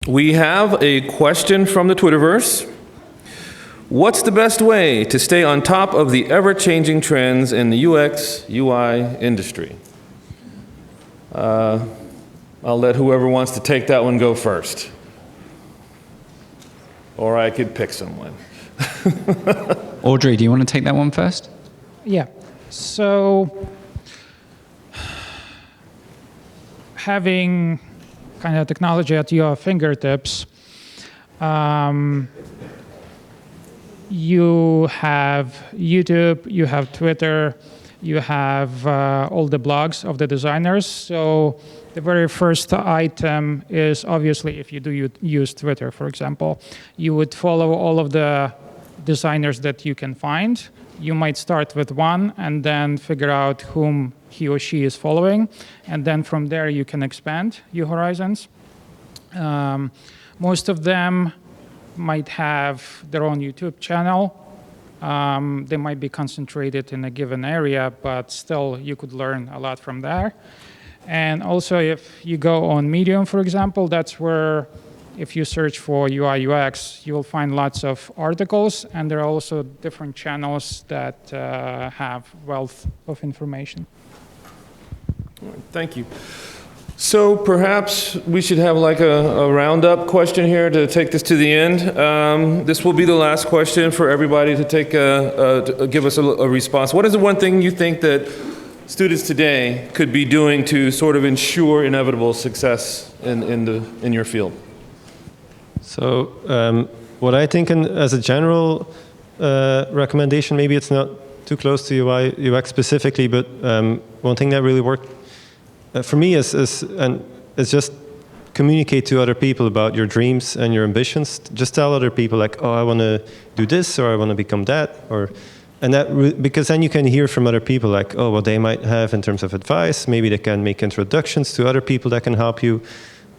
We have a question from the Twitterverse. What's the best way to stay on top of the ever-changing trends in the UX, UI industry? I'll let whoever wants to take that one go first. Or I could pick someone. Audrey, do you want to take that one first? Yeah. So having kind of technology at your fingertips, you have YouTube, you have Twitter, you have all the blogs of the designers. So the very first item is obviously if you do use Twitter, for example, you would follow all of the designers that you can find. You might start with one and then figure out whom he or she is following. And then from there, you can expand your horizons. Most of them might have their own YouTube channel. They might be concentrated in a given area, but still you could learn a lot from there. And also if you go on Medium, for example, that's where if you search for UI UX, you'll find lots of articles, and there are also different channels that have wealth of information. All right, thank you. So perhaps we should have like a roundup question here to take this to the end. This will be the last question for everybody to take to give us a response. What is the one thing you think that students today could be doing to sort of ensure inevitable success in your field? So what I think as a general recommendation, maybe it's not too close to UI UX specifically, but one thing that really worked for me is just communicate to other people about your dreams and your ambitions. Just tell other people like, oh, I want to do this, or I want to become that, because then you can hear from other people like, oh, what they might have in terms of advice. Maybe they can make introductions to other people that can help you.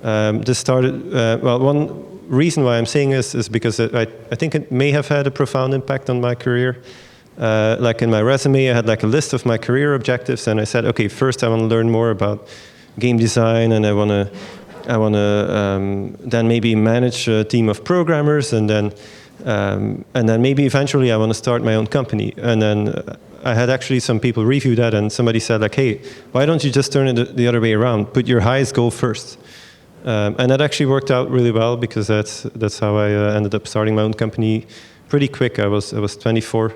This started, well, one reason why I'm saying this is because I think it may have had a profound impact on my career. Like in my resume, I had like a list of my career objectives, and I said, okay, first I want to learn more about game design, and I want to then maybe manage a team of programmers, and then maybe eventually I want to start my own company. And then I had actually some people review that, and somebody said like, hey, why don't you just turn it the other way around? Put your highest goal first. And that actually worked out really well, because that's how I ended up starting my own company pretty quick. I was 24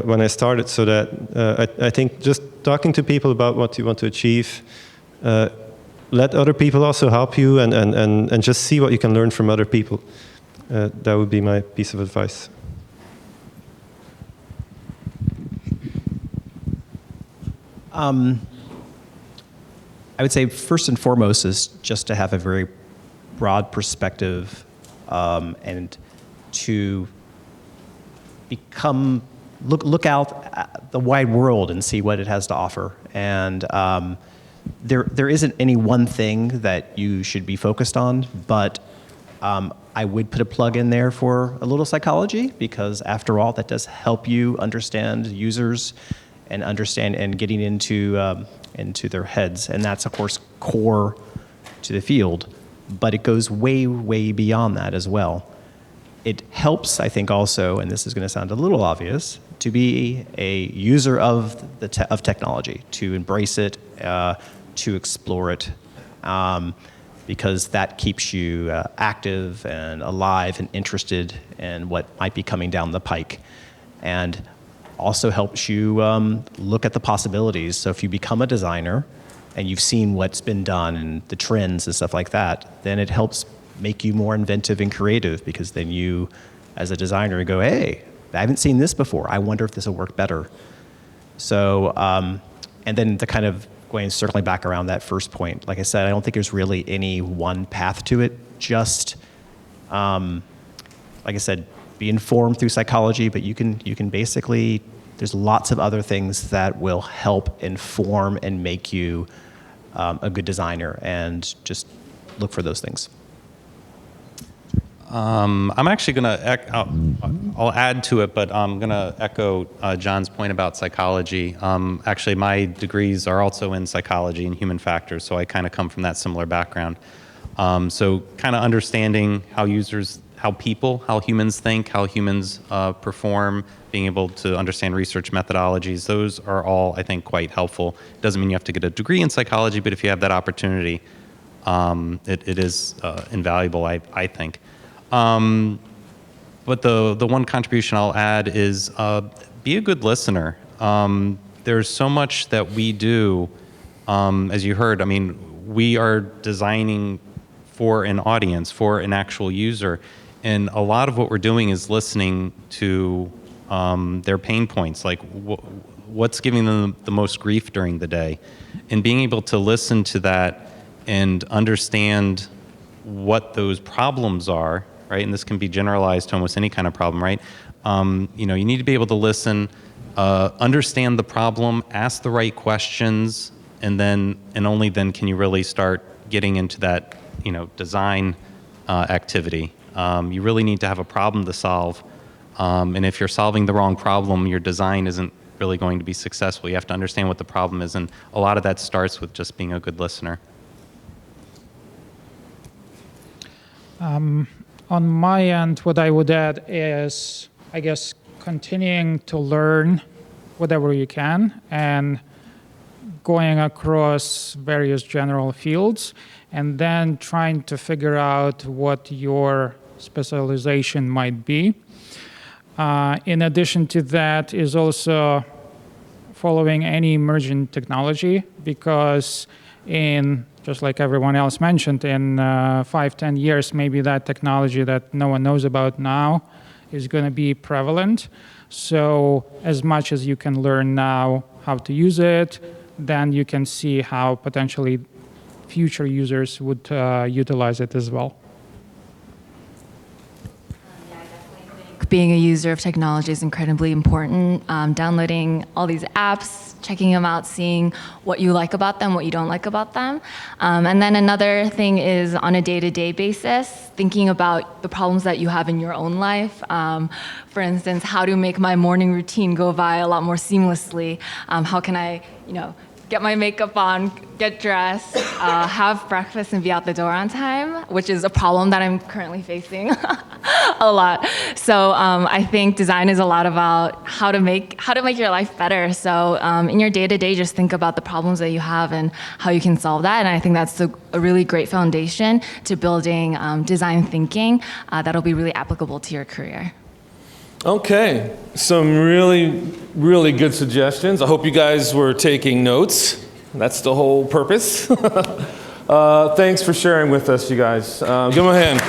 when I started, so that I think just talking to people about what you want to achieve, let other people also help you, and just see what you can learn from other people. That would be my piece of advice. I would say first and foremost is just to have a very broad perspective and to look out at the wide world and see what it has to offer. And there isn't any one thing that you should be focused on, but I would put a plug in there for a little psychology, because after all, that does help you understand users and understand and getting into their heads. And that's, of course, core to the field, but it goes way, way beyond that as well. It helps, I think, also, and this is going to sound a little obvious, to be a user of technology, to embrace it, to explore it, because that keeps you active and alive and interested in what might be coming down the pike, and also helps you look at the possibilities. So if you become a designer and you've seen what's been done and the trends and stuff like that, then it helps make you more inventive and creative, because then you, as a designer, go, hey, I haven't seen this before. I wonder if this will work better. So, and then the kind of circling back around that first point, like I said, I don't think there's really any one path to it. Just, like I said, be informed through psychology, but you can basically, there's lots of other things that will help inform and make you a good designer, and just look for those things. I'm actually going to, I'll add to it, but I'm going to echo John's point about psychology. Actually, my degrees are also in psychology and human factors, so I kind of come from that similar background. So kind of understanding how humans think, how humans perform, being able to understand research methodologies, those are all, I think, quite helpful. Doesn't mean you have to get a degree in psychology, but if you have that opportunity, it is invaluable, I think. But the one contribution I'll add is be a good listener. There's so much that we do, as you heard, I mean, we are designing for an audience, for an actual user. And a lot of what we're doing is listening to their pain points, like what's giving them the most grief during the day. And being able to listen to that and understand what those problems are, right? And this can be generalized to almost any kind of problem, right? You need to be able to listen, understand the problem, ask the right questions, and only then can you really start getting into that, design activity. You really need to have a problem to solve. And if you're solving the wrong problem, your design isn't really going to be successful. You have to understand what the problem is, and a lot of that starts with just being a good listener. On my end, what I would add is, I guess, continuing to learn whatever you can and going across various general fields, and then trying to figure out what your specialization might be. In addition to that is also following any emerging technology, because just like everyone else mentioned, in 5-10 years, maybe that technology that no one knows about now is going to be prevalent. So as much as you can learn now how to use it, then you can see how potentially future users would utilize it as well. Being a user of technology is incredibly important. Downloading all these apps, checking them out, seeing what you like about them, what you don't like about them. And then another thing is on a day-to-day basis, thinking about the problems that you have in your own life. For instance, how to make my morning routine go by a lot more seamlessly. How can I, get my makeup on, get dressed, have breakfast, and be out the door on time, which is a problem that I'm currently facing a lot. So I think design is a lot about how to make your life better. So in your day-to-day, just think about the problems that you have and how you can solve that. And I think that's a really great foundation to building design thinking that'll be really applicable to your career. Okay, some really, really good suggestions. I hope you guys were taking notes. That's the whole purpose. Thanks for sharing with us, you guys. Give them a hand.